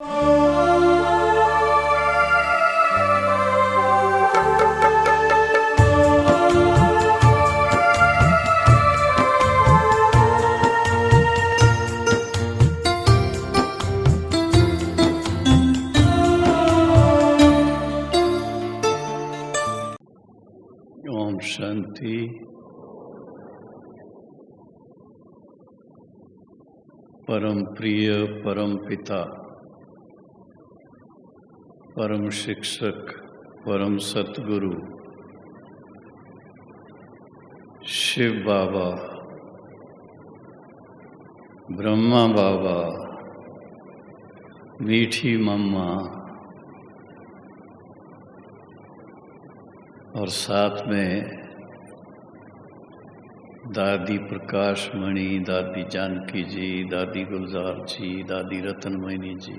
ओम शांति। परम प्रिय परम पिता, परम शिक्षक, परम सतगुरु शिव बाबा, ब्रह्मा बाबा, मीठी मम्मा और साथ में दादी प्रकाश मणि, दादी जानकी जी, दादी गुलजार जी, दादी रतनमयी जी,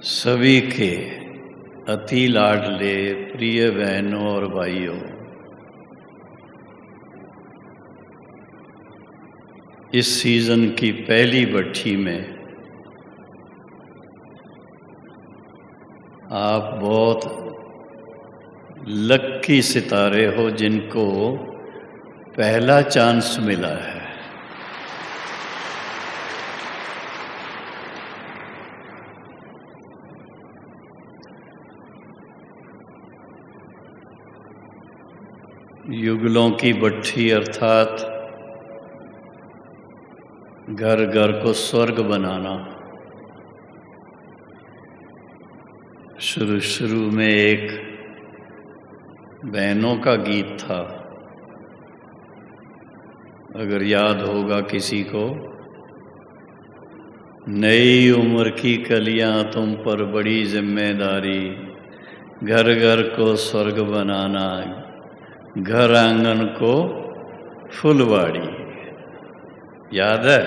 सभी के अति लाडले प्रिय बहनों और भाइयों, इस सीजन की पहली भट्ठी में आप बहुत लक्की सितारे हो जिनको पहला चांस मिला है। युगलों की भट्ठी अर्थात घर घर को स्वर्ग बनाना। शुरू में एक बहनों का गीत था, अगर याद होगा किसी को। नई उम्र की कलियां तुम पर बड़ी जिम्मेदारी, घर घर को स्वर्ग बनाना, घर आंगन को फुलवाड़ी। याद है?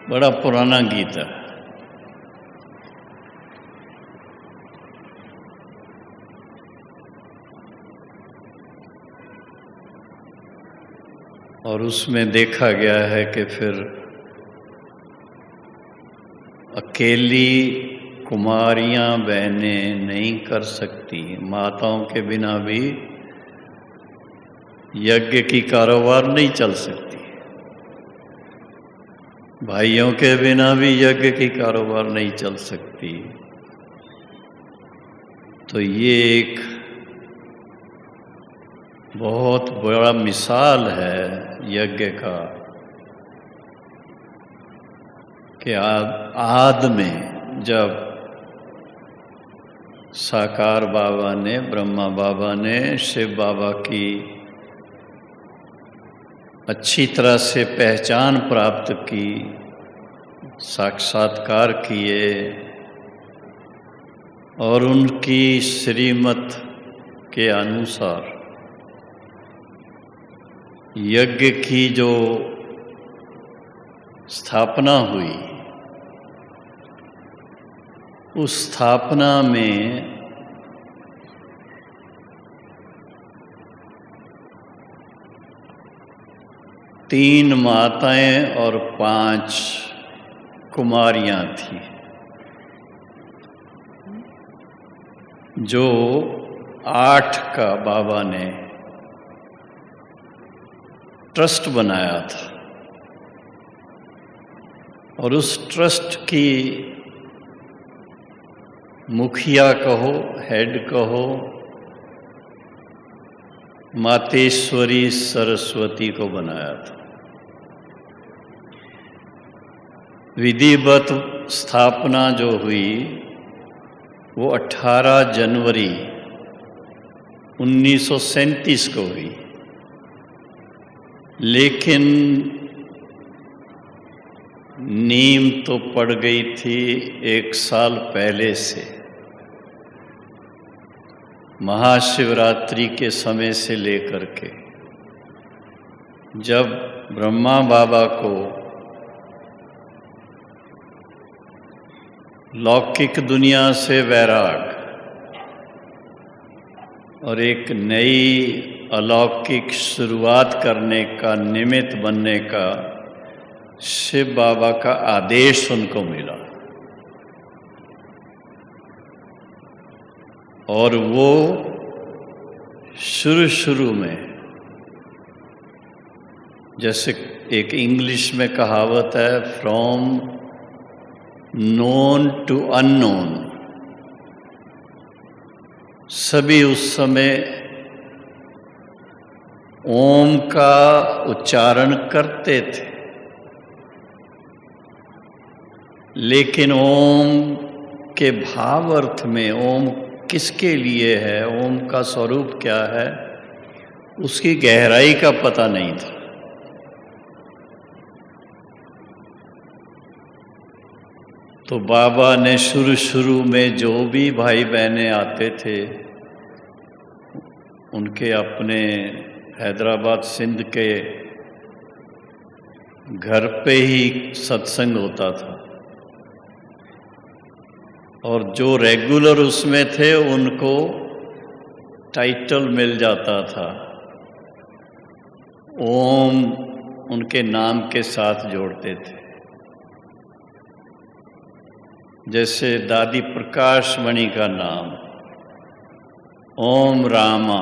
बड़ा पुराना गीत है। और उसमें देखा गया है कि फिर अकेली कुमारियां बहनें नहीं कर सकती, माताओं के बिना भी यज्ञ की कारोबार नहीं चल सकती, भाइयों के बिना भी यज्ञ की कारोबार नहीं चल सकती। तो ये एक बहुत बड़ा मिसाल है यज्ञ का कि आद में जब साकार बाबा ने, ब्रह्मा बाबा ने शिव बाबा की अच्छी तरह से पहचान प्राप्त की, साक्षात्कार किए और उनकी श्रीमत के अनुसार यज्ञ की जो स्थापना हुई, उस स्थापना में तीन माताएं और 5 कुमारियां थी, जो 8 का बाबा ने ट्रस्ट बनाया था। और उस ट्रस्ट की मुखिया कहो, हेड कहो, मातेश्वरी सरस्वती को बनाया था। विधिवत स्थापना जो हुई वो 18 जनवरी 1937 को हुई, लेकिन नींव तो पड़ गई थी 1 साल पहले से। महाशिवरात्रि के समय से लेकर के जब ब्रह्मा बाबा को लौकिक दुनिया से वैराग और एक नई अलौकिक शुरुआत करने का, निमित्त बनने का शिव बाबा का आदेश उनको मिला और वो शुरू में, जैसे एक इंग्लिश में कहावत है, फ्रॉम नोन टू अननोन, सभी उस समय ओम का उच्चारण करते थे, लेकिन ओम के भाव अर्थ में, ओम किसके लिए है, ओम का स्वरूप क्या है, उसकी गहराई का पता नहीं था। तो बाबा ने शुरू में जो भी भाई बहनें आते थे, उनके अपने हैदराबाद सिंध के घर पे ही सत्संग होता था, और जो रेगुलर उसमें थे उनको टाइटल मिल जाता था, ओम उनके नाम के साथ जोड़ते थे। जैसे दादी प्रकाश मणि का नाम ओम रामा,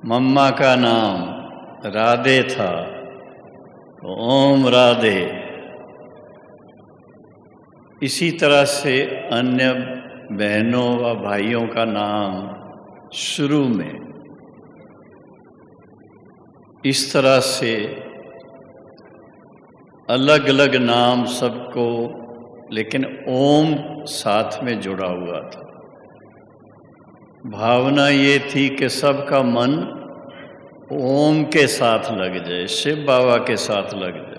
मम्मा का नाम राधे था, ओम राधे। इसी तरह से अन्य बहनों व भाइयों का नाम शुरू में इस तरह से अलग अलग नाम सबको, लेकिन ओम साथ में जुड़ा हुआ था। भावना ये थी कि सबका मन ओम के साथ लग जाए, शिव बाबा के साथ लग जाए।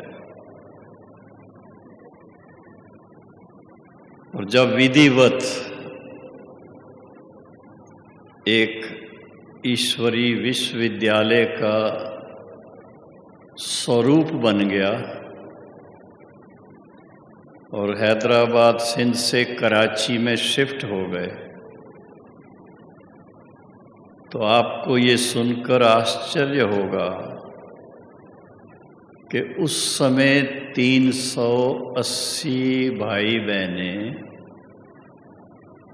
और जब विधिवत एक ईश्वरी विश्वविद्यालय का स्वरूप बन गया और हैदराबाद सिंध से कराची में शिफ्ट हो गए, तो आपको ये सुनकर आश्चर्य होगा कि उस समय 380 भाई बहनें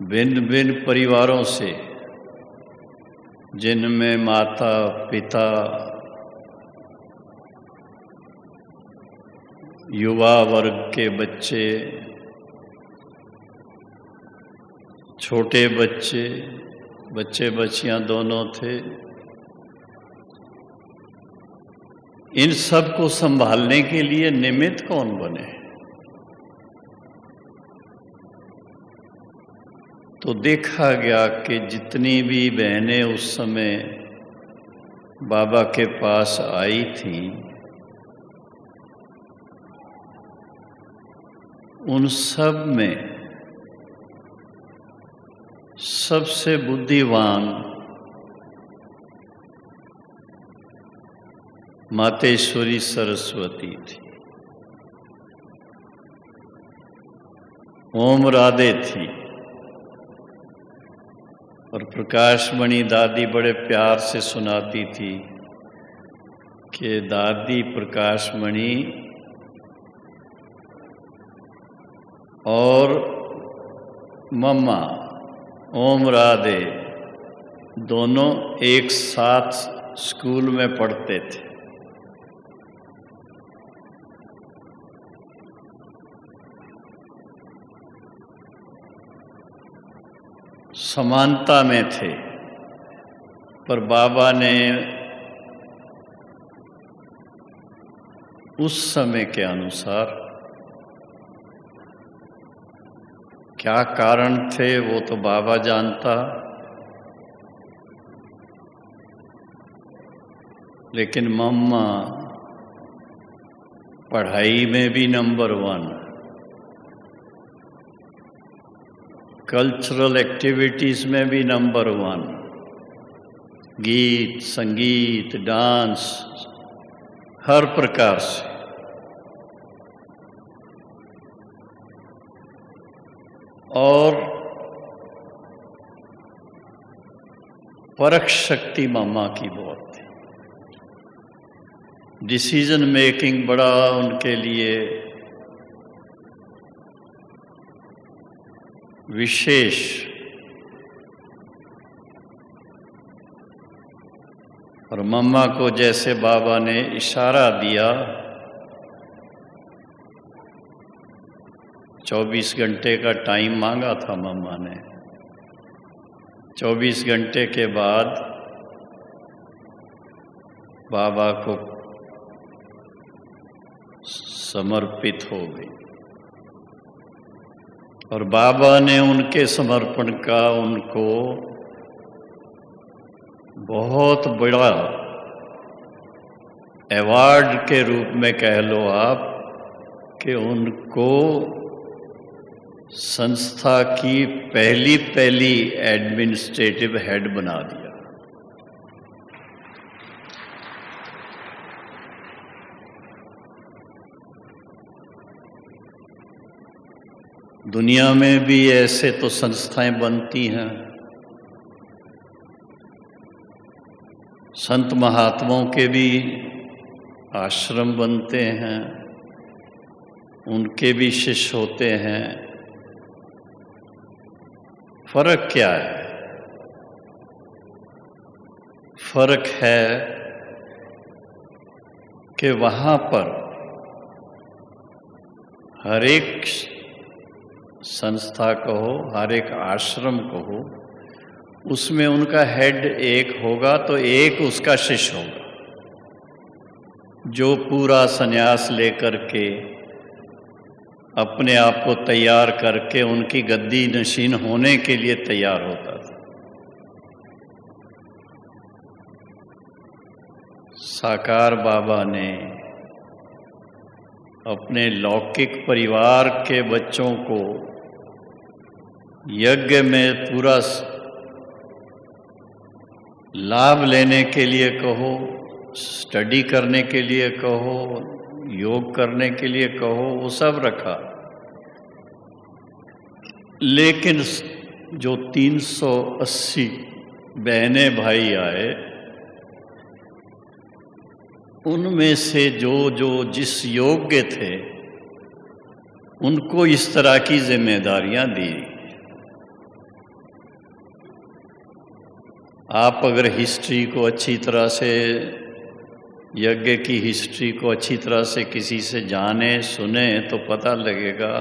भिन्न भिन्न परिवारों से, जिनमें माता पिता, युवा वर्ग के बच्चे, छोटे बच्चे, बच्चे बच्चियां दोनों थे, इन सब को संभालने के लिए निमित्त कौन बने? तो देखा गया कि जितनी भी बहनें उस समय बाबा के पास आई थीं, उन सब में सबसे बुद्धिवान मातेश्वरी सरस्वती थी, ओम राधे थी, और प्रकाशमणि दादी बड़े प्यार से सुनाती थी कि दादी प्रकाशमणि और मम्मा ओम राधे दोनों एक साथ स्कूल में पढ़ते थे। समानता में थे, पर बाबा ने उस समय के अनुसार, क्या कारण थे वो तो बाबा जानता, लेकिन मम्मा पढ़ाई में भी नंबर 1, कल्चरल एक्टिविटीज में भी नंबर 1, गीत, संगीत, डांस, हर प्रकार से। और परख शक्ति मम्मा की बहुत थी। डिसीजन मेकिंग बड़ा उनके लिए विशेष और मम्मा को जैसे बाबा ने इशारा दिया 24 घंटे का टाइम मांगा था मम्मा ने। 24 घंटे के बाद बाबा को समर्पित हो गई और बाबा ने उनके समर्पण का उनको बहुत बड़ा अवार्ड के रूप में कह लो आप कि उनको संस्था की पहली एडमिनिस्ट्रेटिव हेड बना दिया। दुनिया में भी ऐसे तो संस्थाएं बनती हैं, संत महात्माओं के भी आश्रम बनते हैं, उनके भी शिष्य होते हैं। फर्क क्या है? फर्क है कि वहां पर हर एक संस्था को हो, हर एक आश्रम को हो, उसमें उनका हेड एक होगा तो एक उसका शिष्य होगा जो पूरा संन्यास लेकर के अपने आप को तैयार करके उनकी गद्दी नशीन होने के लिए तैयार होता था। साकार बाबा ने अपने लौकिक परिवार के बच्चों को यज्ञ में पूरा लाभ लेने के लिए कहो, स्टडी करने के लिए कहो, योग करने के लिए कहो, वो सब रखा। लेकिन जो 380 बहनें भाई आए, उनमें से जो जिस योग्य थे उनको इस तरह की जिम्मेदारियां दी। आप अगर हिस्ट्री को अच्छी तरह से, यज्ञ की हिस्ट्री को अच्छी तरह से किसी से जाने सुने तो पता लगेगा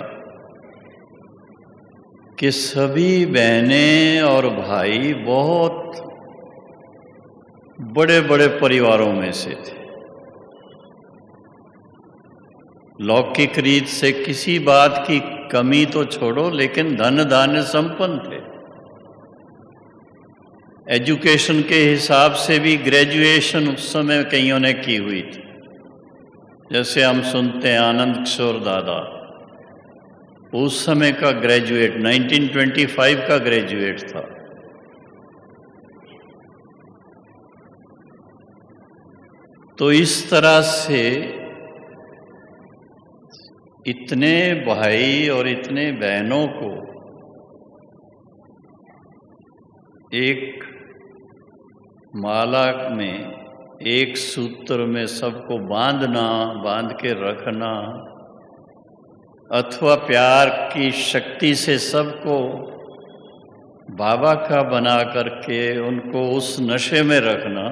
कि सभी बहनें और भाई बहुत बड़े बड़े परिवारों में से थे। लौकिक रीत से किसी बात की कमी तो छोड़ो, लेकिन धन धान्य संपन्न थे। एजुकेशन के हिसाब से भी ग्रेजुएशन उस समय कईयों ने की हुई थी। जैसे हम सुनते हैं आनंद किशोर दादा, उस समय का ग्रेजुएट 1925 का ग्रेजुएट था। तो इस तरह से इतने भाई और इतने बहनों को एक माला में, एक सूत्र में सबको बांधना, बांध के रखना, अथवा प्यार की शक्ति से सबको बाबा का बना करके उनको उस नशे में रखना,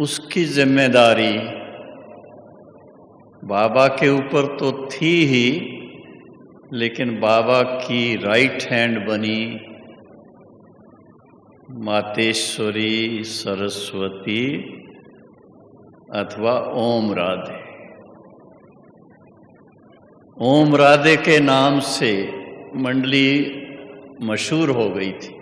उसकी जिम्मेदारी बाबा के ऊपर तो थी ही, लेकिन बाबा की राइट हैंड बनी मातेश्वरी सरस्वती अथवा ओम राधे। ओम राधे के नाम से मंडली मशहूर हो गई थी।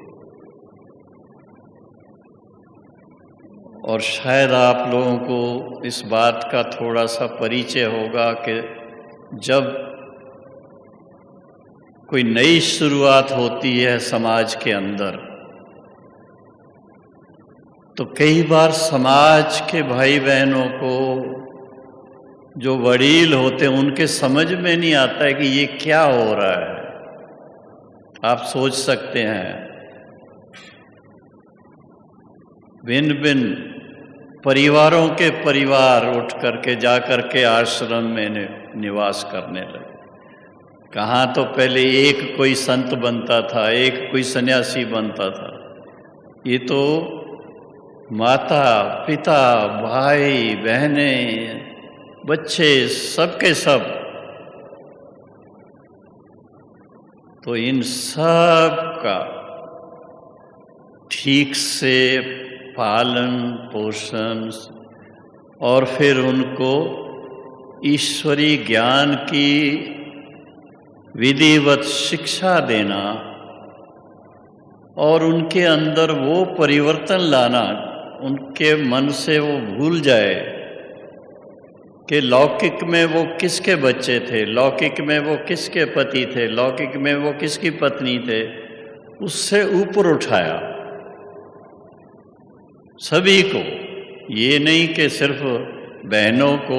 और शायद आप लोगों को इस बात का थोड़ा सा परिचय होगा कि जब कोई नई शुरुआत होती है समाज के अंदर, तो कई बार समाज के भाई बहनों को, जो वडील होते हैं, उनके समझ में नहीं आता है कि ये क्या हो रहा है। आप सोच सकते हैं भिन्न भिन्न परिवारों के परिवार उठ करके जा करके आश्रम में निवास करने लगे। कहाँ तो पहले एक कोई संत बनता था, एक कोई सन्यासी बनता था। ये तो माता पिता भाई बहनें बच्चे सबके सब, तो इन सब का ठीक से पालन पोषण और फिर उनको ईश्वरीय ज्ञान की विधिवत शिक्षा देना और उनके अंदर वो परिवर्तन लाना, उनके मन से वो भूल जाए कि लौकिक में वो किसके बच्चे थे, लौकिक में वो किसके पति थे, लौकिक में वो किसकी पत्नी थे, उससे ऊपर उठाया सभी को। ये नहीं कि सिर्फ बहनों को,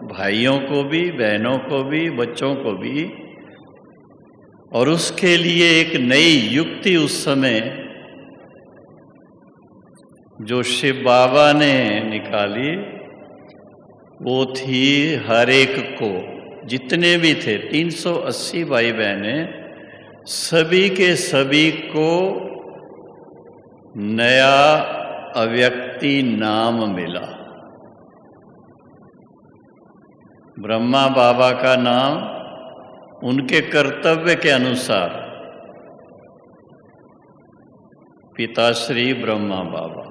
भाइयों को भी, बहनों को भी, बच्चों को भी। और उसके लिए एक नई युक्ति उस समय जो शिव बाबा ने निकाली, वो थी हर एक को, जितने भी थे 380 भाई बहनें, सभी के सभी को नया अव्यक्ति नाम मिला। ब्रह्मा बाबा का नाम उनके कर्तव्य के अनुसार पिताश्री ब्रह्मा बाबा,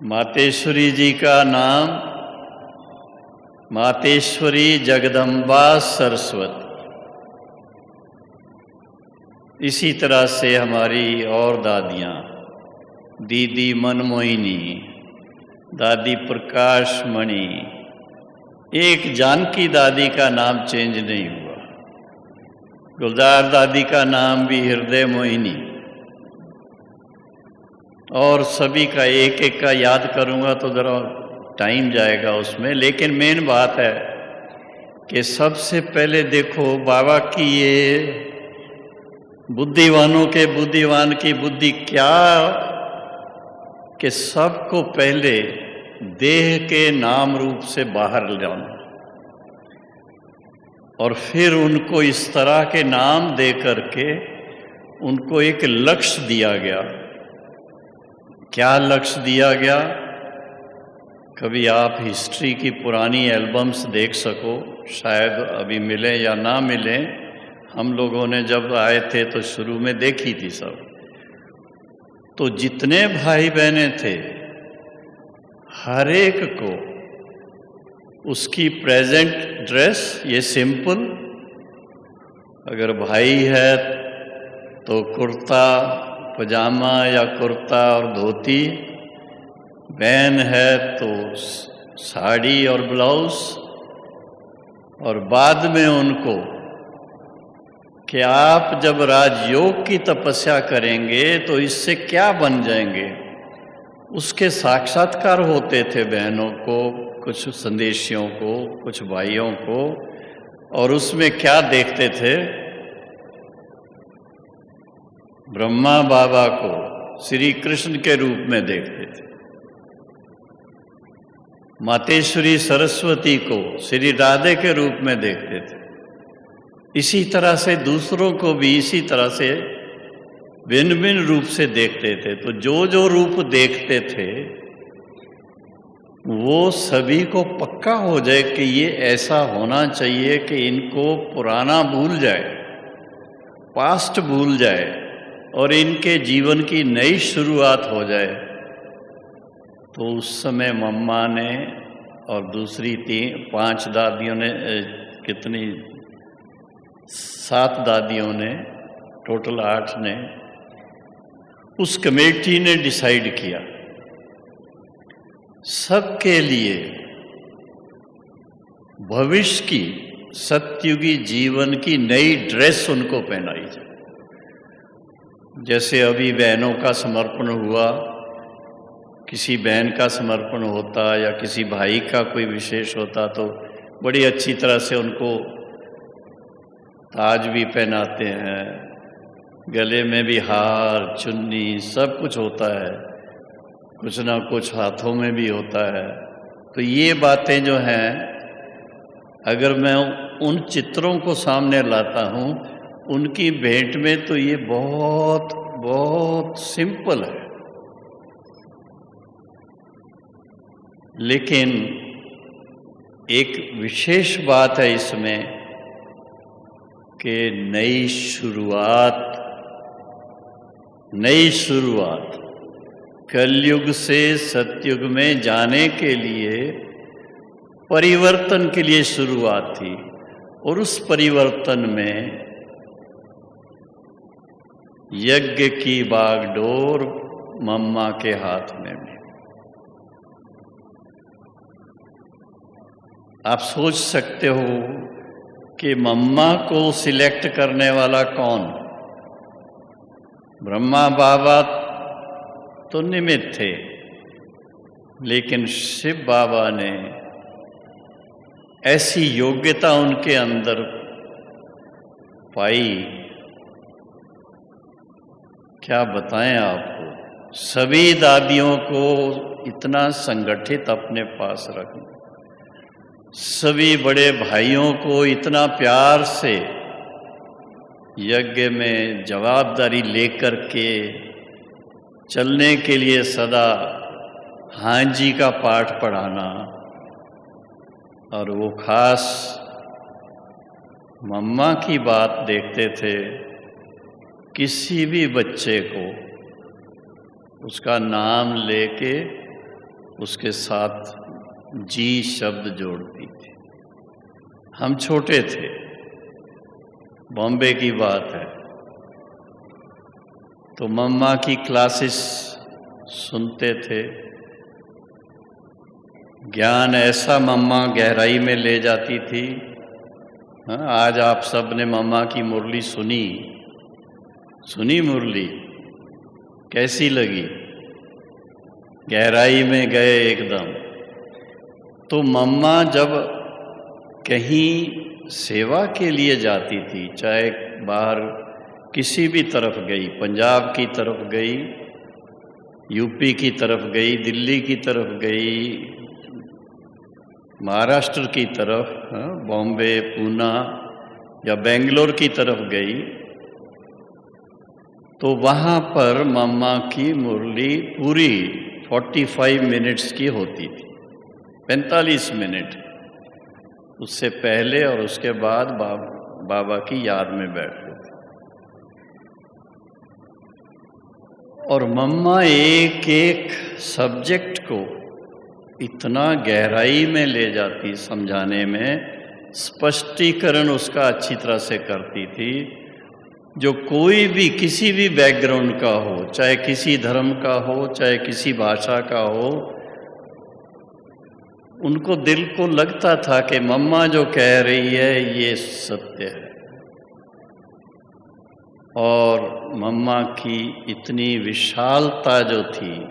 मातेश्वरी जी का नाम मातेश्वरी जगदम्बा सरस्वती। इसी तरह से हमारी और दादियाँ, दीदी मनमोहिनी, दादी प्रकाश मणि, एक जानकी दादी का नाम चेंज नहीं हुआ, गुलजार दादी का नाम भी हृदय मोहिनी, और सभी का एक एक का याद करूंगा तो ज़रा टाइम जाएगा उसमें। लेकिन मेन बात है कि सबसे पहले देखो बाबा की ये बुद्धिवानों के बुद्धिवान की बुद्धि क्या, कि सबको पहले देह के नाम रूप से बाहर लाना और फिर उनको इस तरह के नाम दे करके उनको एक लक्ष्य दिया गया। क्या लक्ष्य दिया गया? कभी आप हिस्ट्री की पुरानी एल्बम्स देख सको, शायद अभी मिले या ना मिले, हम लोगों ने जब आए थे तो शुरू में देखी थी सब। तो जितने भाई बहने थे हर एक को उसकी प्रेजेंट ड्रेस, ये सिंपल, अगर भाई है तो कुर्ता पजामा या कुर्ता और धोती, बहन है तो साड़ी और ब्लाउज, और बाद में उनको कि आप जब राजयोग की तपस्या करेंगे तो इससे क्या बन जाएंगे, उसके साक्षात्कार होते थे बहनों को, कुछ संदेशियों को, कुछ भाइयों को, और उसमें क्या देखते थे? ब्रह्मा बाबा को श्री कृष्ण के रूप में देखते थे, मातेश्वरी सरस्वती को श्री राधे के रूप में देखते थे। इसी तरह से दूसरों को भी इसी तरह से भिन्न भिन्न रूप से देखते थे। तो जो जो रूप देखते थे वो सभी को पक्का हो जाए कि ये ऐसा होना चाहिए कि इनको पुराना भूल जाए, पास्ट भूल जाए और इनके जीवन की नई शुरुआत हो जाए। तो उस समय मम्मा ने और दूसरी 5 दादियों ने, कितनी 7 दादियों ने, टोटल 8 ने, उस कमेटी ने डिसाइड किया सबके लिए भविष्य की सतयुगी जीवन की नई ड्रेस उनको पहनाई जाए। जैसे अभी बहनों का समर्पण हुआ, किसी बहन का समर्पण होता या किसी भाई का कोई विशेष होता तो बड़ी अच्छी तरह से उनको ताज भी पहनाते हैं, गले में भी हार चुन्नी सब कुछ होता है। कुछ ना कुछ हाथों में भी होता है। तो ये बातें जो हैं, अगर मैं उन चित्रों को सामने लाता हूँ, उनकी भेंट में तो ये बहुत बहुत सिंपल है, लेकिन एक विशेष बात है इसमें कि नई शुरुआत कलयुग से सतयुग में जाने के लिए, परिवर्तन के लिए शुरुआत थी। और उस परिवर्तन में यज्ञ की बागडोर मम्मा के हाथ में भी। आप सोच सकते हो कि मम्मा को सिलेक्ट करने वाला कौन? ब्रह्मा बाबा तो निमित्त थे, लेकिन शिव बाबा ने ऐसी योग्यता उनके अंदर पाई, क्या बताएं आपको। सभी दादियों को इतना संगठित अपने पास रखना, सभी बड़े भाइयों को इतना प्यार से यज्ञ में जवाबदारी लेकर के चलने के लिए सदा हाँ जी का पाठ पढ़ाना, और वो खास मम्मा की बात देखते थे। किसी भी बच्चे को उसका नाम लेके उसके साथ जी शब्द जोड़ती थी। हम छोटे थे, बॉम्बे की बात है, तो मम्मा की क्लासेस सुनते थे। ज्ञान ऐसा मम्मा गहराई में ले जाती थी। हाँ, आज आप सब ने मम्मा की मुरली सुनी मुरली, कैसी लगी? गहराई में गए एकदम। तो मम्मा जब कहीं सेवा के लिए जाती थी, चाहे बाहर किसी भी तरफ गई, पंजाब की तरफ गई, यूपी की तरफ गई, दिल्ली की तरफ गई, महाराष्ट्र की तरफ, बॉम्बे, पूना या बेंगलोर की तरफ गई, तो वहाँ पर मम्मा की मुरली पूरी 45 मिनट्स की होती थी, 45 मिनट। उससे पहले और उसके बाद बाबा की याद में बैठते थे। और मम्मा एक एक सब्जेक्ट को इतना गहराई में ले जाती, समझाने में स्पष्टीकरण उसका अच्छी तरह से करती थी। जो कोई भी किसी भी बैकग्राउंड का हो, चाहे किसी धर्म का हो, चाहे किसी भाषा का हो, उनको दिल को लगता था कि मम्मा जो कह रही है ये सत्य है। और मम्मा की इतनी विशालता जो थी,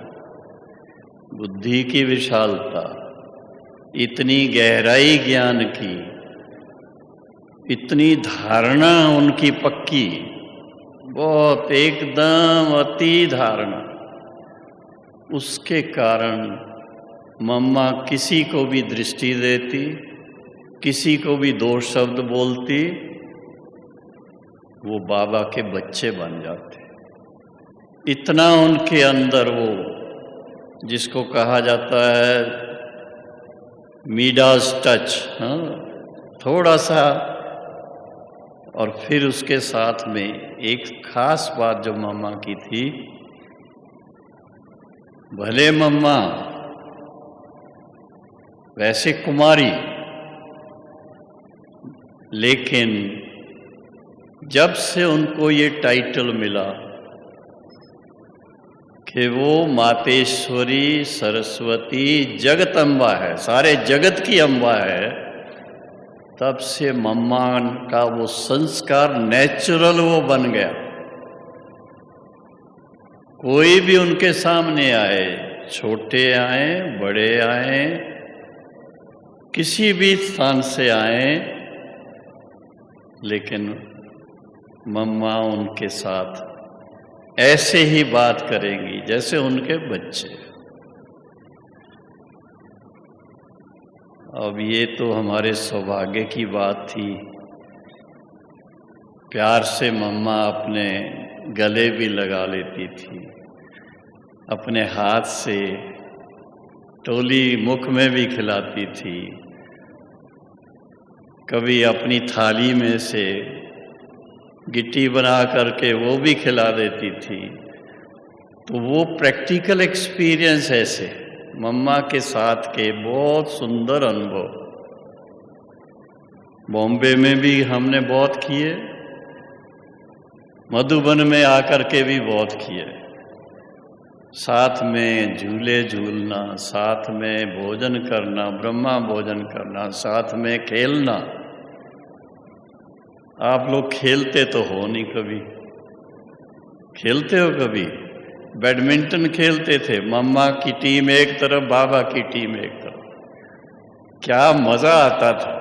बुद्धि की विशालता, इतनी गहराई ज्ञान की, इतनी धारणा उनकी पक्की, बहुत एकदम अति धारणा, उसके कारण मम्मा किसी को भी दृष्टि देती, किसी को भी दो शब्द बोलती, वो बाबा के बच्चे बन जाते। इतना उनके अंदर वो, जिसको कहा जाता है मीडास टच, थोड़ा सा। और फिर उसके साथ में एक खास बात जो मम्मा की थी, भले मम्मा वैसे कुमारी, लेकिन जब से उनको ये टाइटल मिला कि वो मातेश्वरी सरस्वती जगत अम्बा है, सारे जगत की अम्बा है, तब से मम्मा का वो संस्कार नेचुरल वो बन गया। कोई भी उनके सामने आए, छोटे आए, बड़े आए, किसी भी स्थान से आए, लेकिन मम्मा उनके साथ ऐसे ही बात करेंगी जैसे उनके बच्चे। अब ये तो हमारे सौभाग्य की बात थी। प्यार से मम्मा अपने गले भी लगा लेती थी, अपने हाथ से टोली मुख में भी खिलाती थी, कभी अपनी थाली में से गिट्टी बना करके वो भी खिला देती थी। तो वो प्रैक्टिकल एक्सपीरियंस ऐसे मम्मा के साथ के बहुत सुंदर अनुभव बॉम्बे में भी हमने बहुत किए, मधुबन में आकर के भी बहुत किए। साथ में झूले झूलना, साथ में भोजन करना, ब्रह्मा भोजन करना, साथ में खेलना। आप लोग खेलते तो हो नहीं कभी, खेलते हो कभी? बैडमिंटन खेलते थे, मम्मा की टीम एक तरफ, बाबा की टीम एक तरफ। क्या मजा आता था।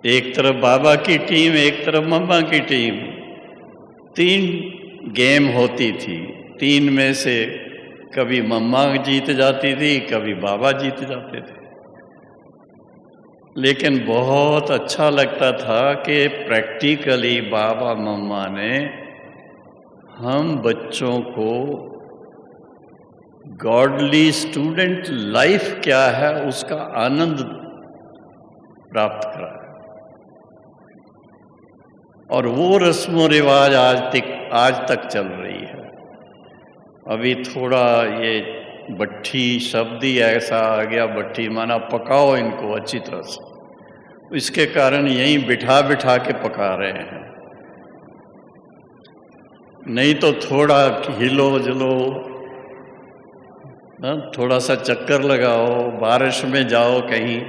एक तरफ बाबा की टीम, एक तरफ मम्मा की टीम। 3 गेम होती थी, 3 में से कभी मम्मा जीत जाती थी, कभी बाबा जीत जाते थे। लेकिन बहुत अच्छा लगता था कि प्रैक्टिकली बाबा मम्मा ने हम बच्चों को गॉडली स्टूडेंट लाइफ क्या है उसका आनंद प्राप्त कराया। और वो रस्म रिवाज आज तक चल रही है। अभी थोड़ा ये भट्ठी शब्द ही ऐसा आ गया, भट्ठी माना पकाओ इनको अच्छी तरह से। इसके कारण यहीं बिठा बिठा के पका रहे हैं, नहीं तो थोड़ा हिलो जुलो, थोड़ा सा चक्कर लगाओ, बारिश में जाओ कहीं,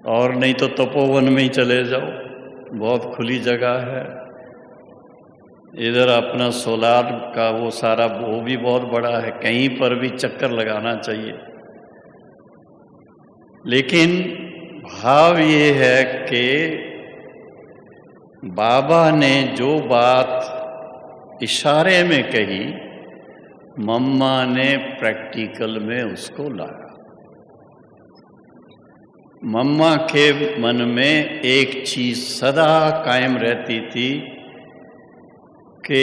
और नहीं तो तपोवन में ही चले जाओ, बहुत खुली जगह है। इधर अपना सोलार का वो सारा वो भी बहुत बड़ा है, कहीं पर भी चक्कर लगाना चाहिए। लेकिन भाव ये है कि बाबा ने जो बात इशारे में कही, मम्मा ने प्रैक्टिकल में उसको लाया। मम्मा के मन में एक चीज सदा कायम रहती थी कि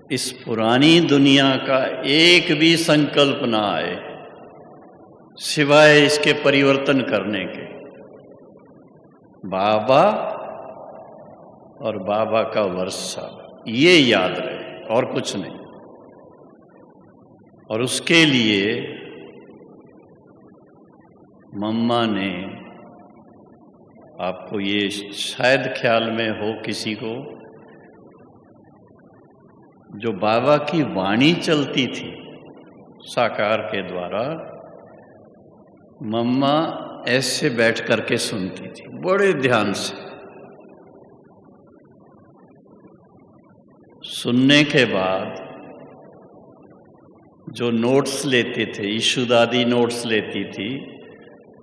इस पुरानी दुनिया का एक भी संकल्प ना आए सिवाय इसके परिवर्तन करने के। बाबा और बाबा का वर्षा, ये याद रहे और कुछ नहीं। और उसके लिए मम्मा ने, आपको ये शायद ख्याल में हो किसी को, जो बाबा की वाणी चलती थी साकार के द्वारा, मम्मा ऐसे बैठ करके सुनती थी बड़े ध्यान से। सुनने के बाद जो नोट्स लेते थे, ईशु दादी नोट्स लेती थी,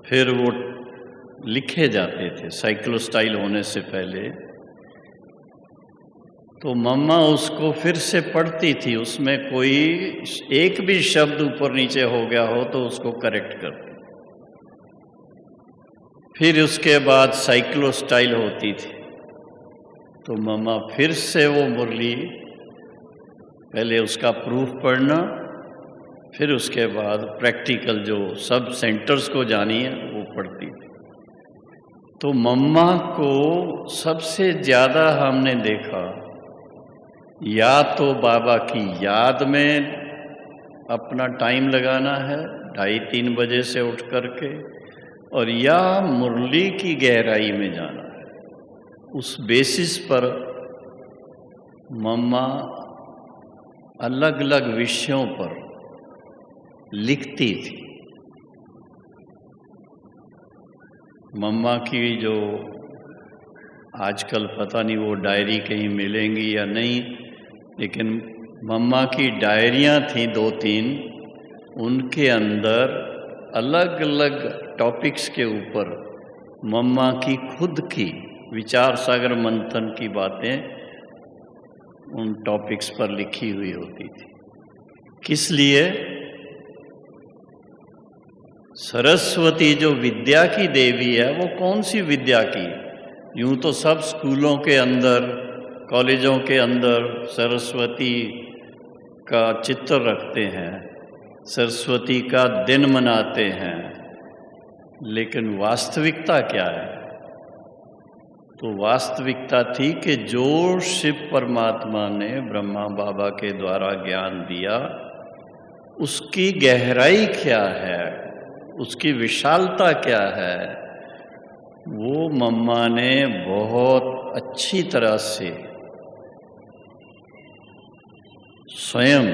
फिर वो लिखे जाते थे साइक्लोस्टाइल होने से पहले। तो मम्मा उसको फिर से पढ़ती थी, उसमें कोई एक भी शब्द ऊपर नीचे हो गया हो तो उसको करेक्ट करती। फिर उसके बाद साइक्लोस्टाइल होती थी, तो मम्मा फिर से वो मुरली, पहले उसका प्रूफ पढ़ना, फिर उसके बाद प्रैक्टिकल जो सब सेंटर्स को जानी है वो पढ़ती थी। तो मम्मा को सबसे ज़्यादा हमने देखा या तो बाबा की याद में अपना टाइम लगाना है 2:30-3 बजे से उठ करके, और या मुरली की गहराई में जाना है। उस बेसिस पर मम्मा अलग अलग विषयों पर लिखती थी। मम्मा की जो आजकल पता नहीं वो डायरी कहीं मिलेंगी या नहीं, लेकिन मम्मा की डायरियां थी 2-3, उनके अंदर अलग अलग टॉपिक्स के ऊपर मम्मा की खुद की विचार सागर मंथन की बातें उन टॉपिक्स पर लिखी हुई होती थी। किस लिए? सरस्वती जो विद्या की देवी है वो कौन सी विद्या की? यूं तो सब स्कूलों के अंदर, कॉलेजों के अंदर सरस्वती का चित्र रखते हैं, सरस्वती का दिन मनाते हैं, लेकिन वास्तविकता क्या है? तो वास्तविकता थी कि जो शिव परमात्मा ने ब्रह्मा बाबा के द्वारा ज्ञान दिया, उसकी गहराई क्या है, उसकी विशालता क्या है, वो मम्मा ने बहुत अच्छी तरह से स्वयं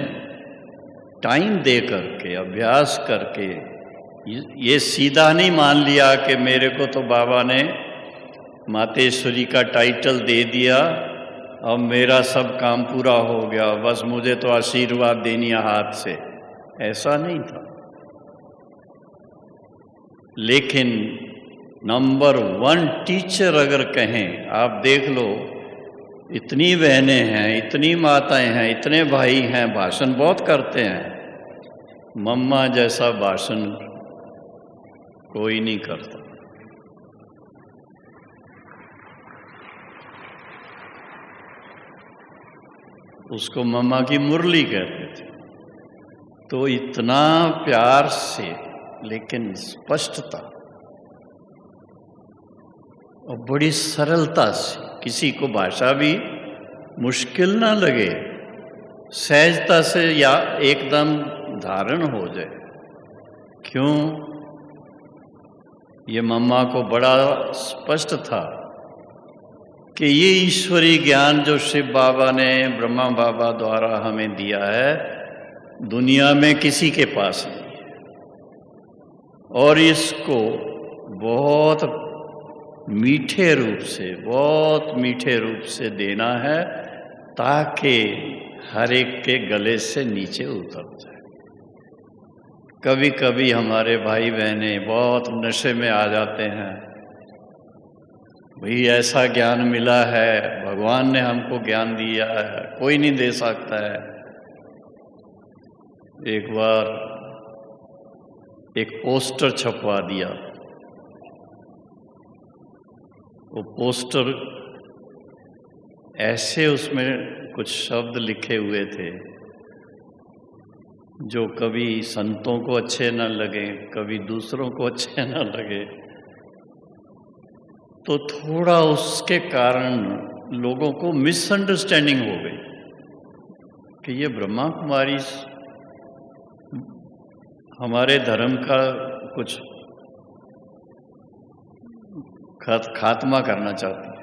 टाइम दे करके, अभ्यास करके, ये सीधा नहीं मान लिया कि मेरे को तो बाबा ने मातेश्वरी का टाइटल दे दिया, अब मेरा सब काम पूरा हो गया, बस मुझे तो आशीर्वाद देनी है हाथ से। ऐसा नहीं था। लेकिन नंबर 1 टीचर अगर कहें, आप देख लो, इतनी बहनें हैं, इतनी माताएं हैं, इतने भाई हैं, भाषण बहुत करते हैं, मम्मा जैसा भाषण कोई नहीं करता। उसको मम्मा की मुरली कहते थे। तो इतना प्यार से, लेकिन स्पष्टता और बड़ी सरलता से, किसी को भाषा भी मुश्किल ना लगे, सहजता से या एकदम धारण हो जाए। क्यों? ये मम्मा को बड़ा स्पष्ट था कि ये ईश्वरी ज्ञान जो शिव बाबा ने ब्रह्मा बाबा द्वारा हमें दिया है, दुनिया में किसी के पास नहीं है, और इसको बहुत मीठे रूप से, बहुत मीठे रूप से देना है, ताकि हर एक के गले से नीचे उतर जाए। कभी कभी हमारे भाई बहनें बहुत नशे में आ जाते हैं, भाई ऐसा ज्ञान मिला है, भगवान ने हमको ज्ञान दिया है, कोई नहीं दे सकता है। एक बार एक पोस्टर छपवा दिया। वो पोस्टर ऐसे, उसमें कुछ शब्द लिखे हुए थे जो कभी संतों को अच्छे न लगे, कभी दूसरों को अच्छे न लगे, तो थोड़ा उसके कारण लोगों को मिसअंडरस्टैंडिंग हो गई कि ये ब्रह्मा कुमारी हमारे धर्म का कुछ खात्मा करना चाहती है।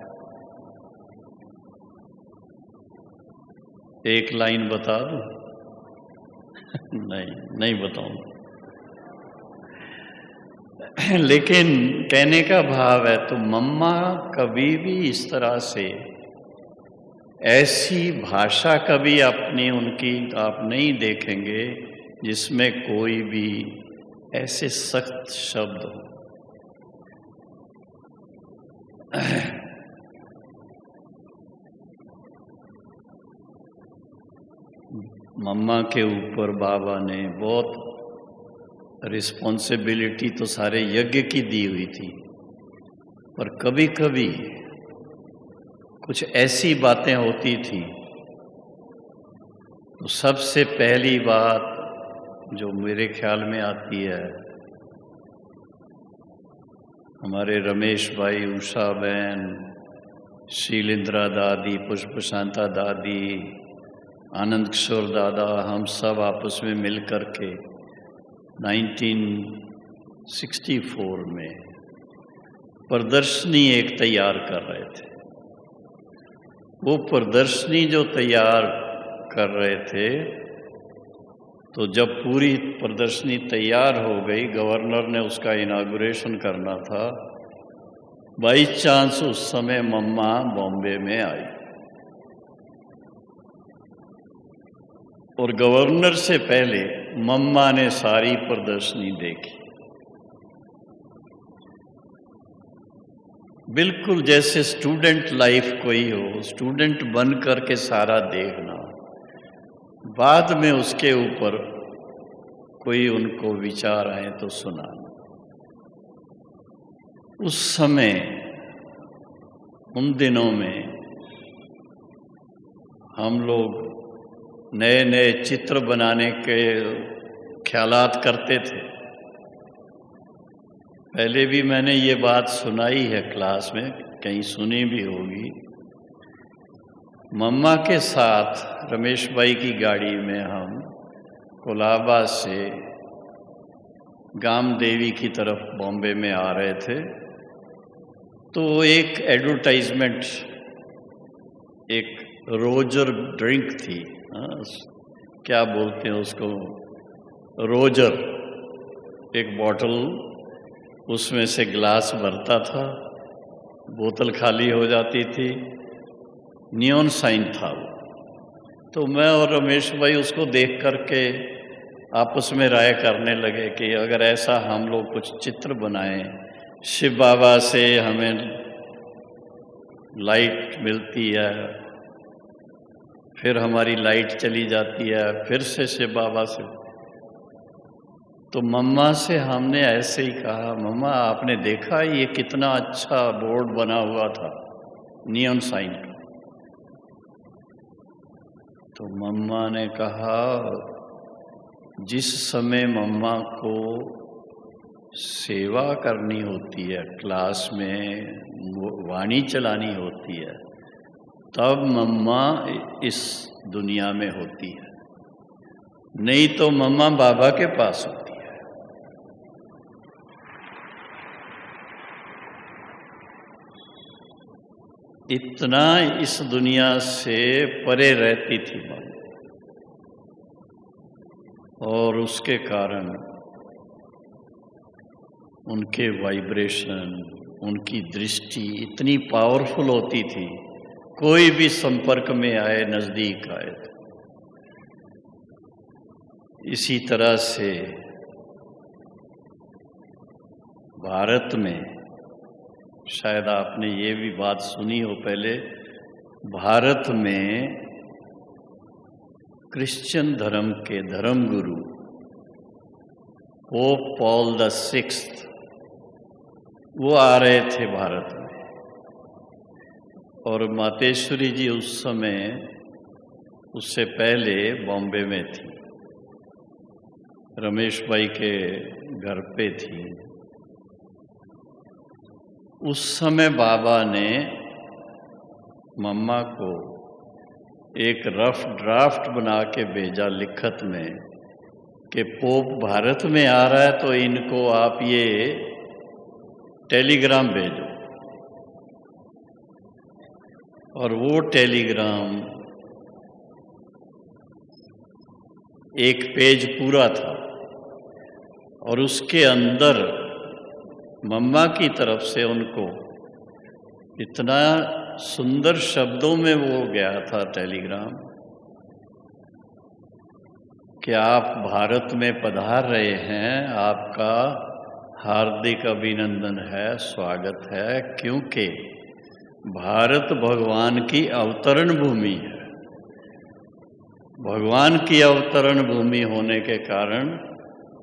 एक लाइन बता दूं? नहीं बताऊंगा। लेकिन कहने का भाव है, तो मम्मा कभी भी इस तरह से ऐसी भाषा कभी अपनी उनकी आप नहीं देखेंगे जिसमें कोई भी ऐसे सख्त शब्द हो। मम्मा के ऊपर बाबा ने बहुत रिस्पॉन्सिबिलिटी तो सारे यज्ञ की दी हुई थी, पर कभी कभी कुछ ऐसी बातें होती थी। तो सबसे पहली बात जो मेरे ख्याल में आती है, हमारे रमेश भाई, उषा बहन, शीलिंद्रा दादी, पुष्प शांता दादी, आनंद किशोर दादा, हम सब आपस में मिल कर के 1964 में प्रदर्शनी एक तैयार कर रहे थे। वो प्रदर्शनी जो तैयार कर रहे थे, तो जब पूरी प्रदर्शनी तैयार हो गई, गवर्नर ने उसका इनागुरेशन करना था। बाई चांस उस समय मम्मा बॉम्बे में आई और गवर्नर से पहले मम्मा ने सारी प्रदर्शनी देखी। बिल्कुल जैसे स्टूडेंट लाइफ कोई हो, स्टूडेंट बन करके सारा देखना, बाद में उसके ऊपर कोई उनको विचार आए तो सुनाना। उस समय उन दिनों में हम लोग नए नए चित्र बनाने के ख्यालात करते थे। पहले भी मैंने ये बात सुनाई है क्लास में, कहीं सुनी भी होगी। मम्मा के साथ रमेश भाई की गाड़ी में हम कोलाबा से गाम देवी की तरफ बॉम्बे में आ रहे थे, तो एक एडवर्टाइजमेंट, एक रोजर ड्रिंक थी, क्या बोलते हैं उसको, रोजर, एक बॉटल, उसमें से ग्लास भरता था, बोतल खाली हो जाती थी, नियॉन साइन था वो। तो मैं और रमेश भाई उसको देख करके आपस में राय करने लगे कि अगर ऐसा हम लोग कुछ चित्र बनाएं, शिव बाबा से हमें लाइट मिलती है, फिर हमारी लाइट चली जाती है, फिर से शिव बाबा से। तो मम्मा से हमने ऐसे ही कहा, मम्मा आपने देखा ये कितना अच्छा बोर्ड बना हुआ था नियॉन साइन का। तो मम्मा ने कहा, जिस समय मम्मा को सेवा करनी होती है, क्लास में वाणी चलानी होती है, तब मम्मा इस दुनिया में होती है, नहीं तो मम्मा बाबा के पास होती है। इतना इस दुनिया से परे रहती थी मम्मा, और उसके कारण उनके वाइब्रेशन, उनकी दृष्टि इतनी पावरफुल होती थी, कोई भी संपर्क में आए, नजदीक आए। इसी तरह से भारत में, शायद आपने ये भी बात सुनी हो पहले, भारत में क्रिश्चियन धर्म के धर्मगुरु पोप पॉल द सिक्स्थ, वो आ रहे थे भारत में, और मातेश्वरी जी उस समय, उससे पहले बॉम्बे में थी, रमेश भाई के घर पे थी। उस समय बाबा ने मम्मा को एक रफ ड्राफ्ट बना के भेजा लिखत में कि पोप भारत में आ रहा है, तो इनको आप ये टेलीग्राम भेजो। और वो टेलीग्राम एक पेज पूरा था, और उसके अंदर मम्मा की तरफ से उनको इतना सुंदर शब्दों में वो गया था टेलीग्राम कि आप भारत में पधार रहे हैं, आपका हार्दिक अभिनंदन है, स्वागत है, क्योंकि भारत भगवान की अवतरण भूमि है। भगवान की अवतरण भूमि होने के कारण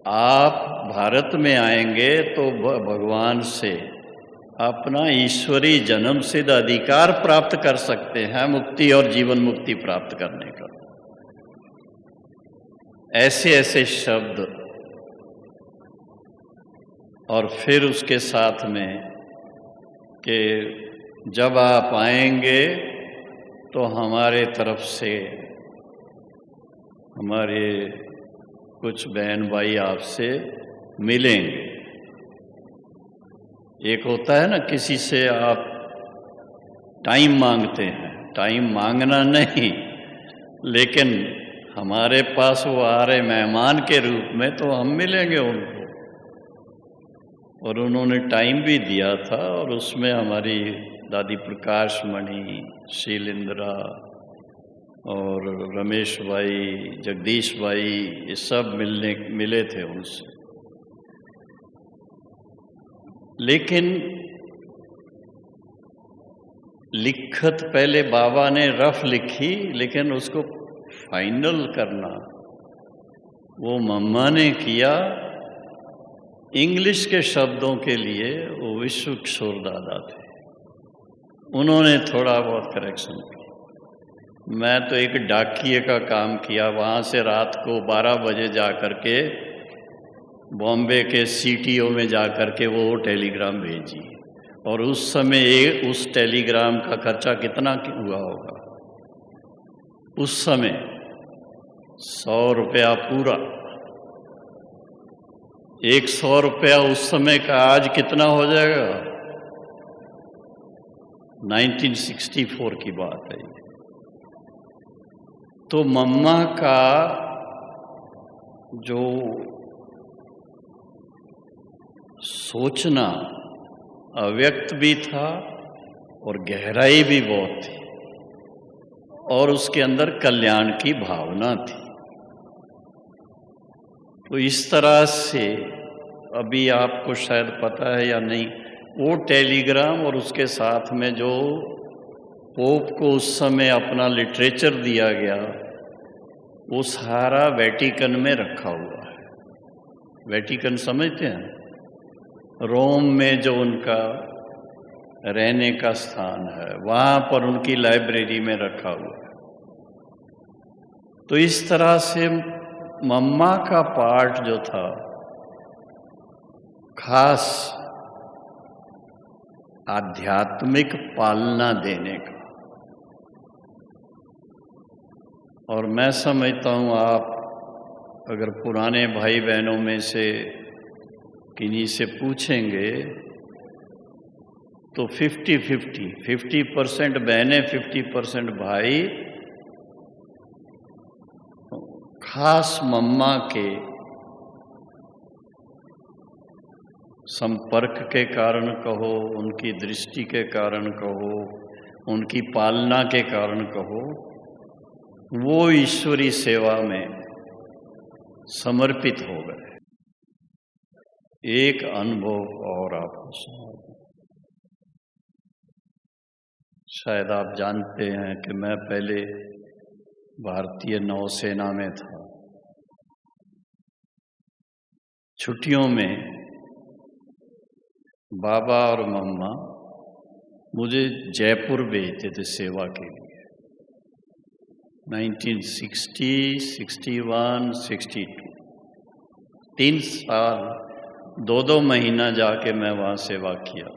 आप भारत में आएंगे तो भगवान से अपना ईश्वरी जन्म सिद्ध अधिकार प्राप्त कर सकते हैं, मुक्ति और जीवन मुक्ति प्राप्त करने का। ऐसे ऐसे शब्द, और फिर उसके साथ में कि जब आप आएंगे तो हमारे तरफ से हमारे कुछ बहन भाई आपसे मिलेंगे। एक होता है ना, किसी से आप टाइम मांगते हैं, टाइम मांगना नहीं, लेकिन हमारे पास वो आ रहे मेहमान के रूप में, तो हम मिलेंगे उनको। और उन्होंने टाइम भी दिया था, और उसमें हमारी दादी प्रकाश मणि, शीलिंद्रा और रमेश भाई, जगदीश भाई, ये सब मिले थे उनसे। लेकिन लिखत पहले बाबा ने रफ लिखी, लेकिन उसको फाइनल करना वो मम्मा ने किया। इंग्लिश के शब्दों के लिए वो विश्व किशोर दादा थे, उन्होंने थोड़ा बहुत करेक्शन किया। मैं तो एक डाकिए का काम किया, वहाँ से रात को 12 बजे जा कर के बॉम्बे के CTO में जा कर के वो टेलीग्राम भेजी। और उस समय उस टेलीग्राम का खर्चा कितना हुआ होगा? उस समय 100 रुपया पूरा। 100 रुपया उस समय का आज कितना हो जाएगा? 1964 की बात है। तो मम्मा का जो सोचना अव्यक्त भी था और गहराई भी बहुत थी, और उसके अंदर कल्याण की भावना थी। तो इस तरह से, अभी आपको शायद पता है या नहीं, वो टेलीग्राम और उसके साथ में जो पोप को उस समय अपना लिटरेचर दिया गया, वो सारा वेटिकन में रखा हुआ है। वेटिकन समझते हैं? रोम में जो उनका रहने का स्थान है, वहाँ पर उनकी लाइब्रेरी में रखा हुआ है। तो इस तरह से मम्मा का पार्ट जो था, खास आध्यात्मिक पालना देने का। और मैं समझता हूँ, आप अगर पुराने भाई बहनों में से किन्हीं से पूछेंगे तो 50% बहनें, 50% भाई खास मम्मा के संपर्क के कारण कहो, उनकी दृष्टि के कारण कहो, उनकी पालना के कारण कहो, वो ईश्वरी सेवा में समर्पित हो गए। एक अनुभव और आपको सुनाऊं। शायद आप जानते हैं कि मैं पहले भारतीय नौसेना में था। छुट्टियों में बाबा और मम्मा मुझे जयपुर भेजते थे सेवा के लिए। 1960, 61, 62, 3 साल 2 महीना जाके मैं वहाँ सेवा किया।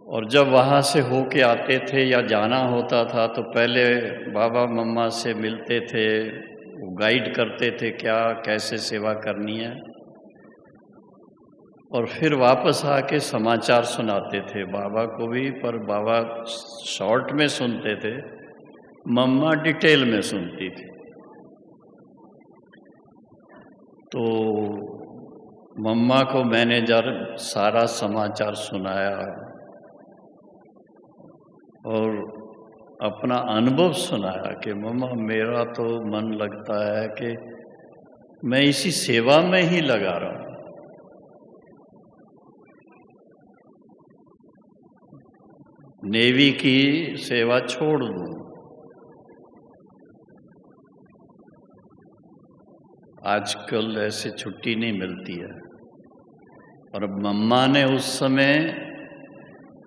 और जब वहाँ से होके आते थे या जाना होता था तो पहले बाबा मम्मा से मिलते थे, वो गाइड करते थे क्या कैसे सेवा करनी है, और फिर वापस आके समाचार सुनाते थे बाबा को भी। पर बाबा शॉर्ट में सुनते थे, मम्मा डिटेल में सुनती थी। तो मम्मा को मैंने जब सारा समाचार सुनाया और अपना अनुभव सुनाया कि मम्मा मेरा तो मन लगता है कि मैं इसी सेवा में ही लगा रहा हूँ, नेवी की सेवा छोड़ दूँ। आजकल ऐसे छुट्टी नहीं मिलती है। और मम्मा ने उस समय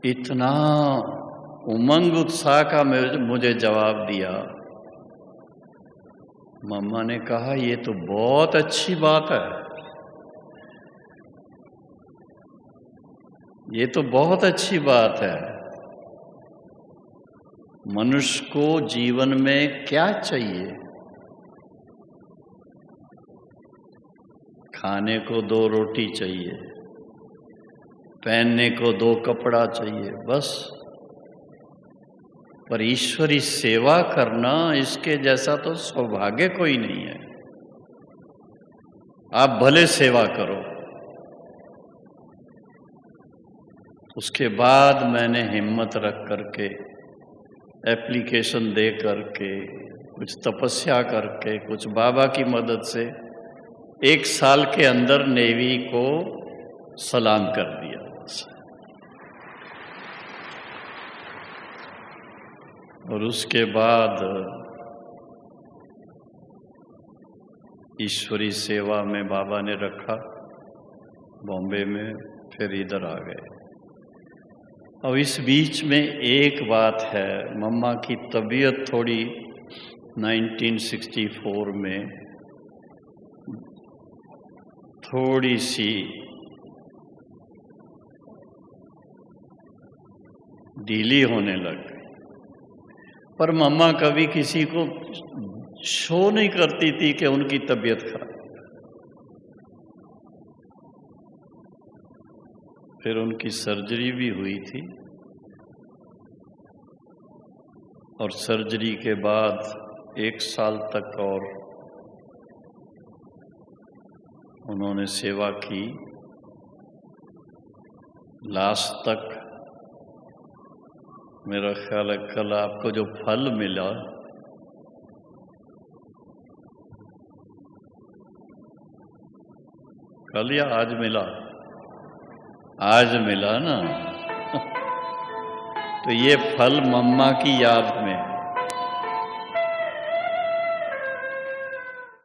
इतना उमंग उत्साह का मुझे जवाब दिया। मम्मा ने कहा ये तो बहुत अच्छी बात है, ये तो बहुत अच्छी बात है। मनुष्य को जीवन में क्या चाहिए? खाने को 2 रोटी चाहिए, पहनने को 2 कपड़ा चाहिए, बस। पर ईश्वरी सेवा करना, इसके जैसा तो सौभाग्य कोई नहीं है। आप भले सेवा करो। उसके बाद मैंने हिम्मत रख करके, एप्लीकेशन दे करके, कुछ तपस्या करके, कुछ बाबा की मदद से 1 साल के अंदर नेवी को सलाम कर दिया। और उसके बाद ईश्वरी सेवा में बाबा ने रखा बॉम्बे में, फिर इधर आ गए। अब इस बीच में एक बात है, मम्मा की तबीयत थोड़ी 1964 में थोड़ी सी ढीली होने लग गई, पर मम्मा कभी किसी को शो नहीं करती थी कि उनकी तबीयत खराब। फिर उनकी सर्जरी भी हुई थी, और सर्जरी के बाद 1 साल तक और उन्होंने सेवा की। लास्ट तक मेरा ख्याल है कल आपको जो फल मिला, कल या आज मिला, आज मिला ना। तो ये फल मम्मा की याद में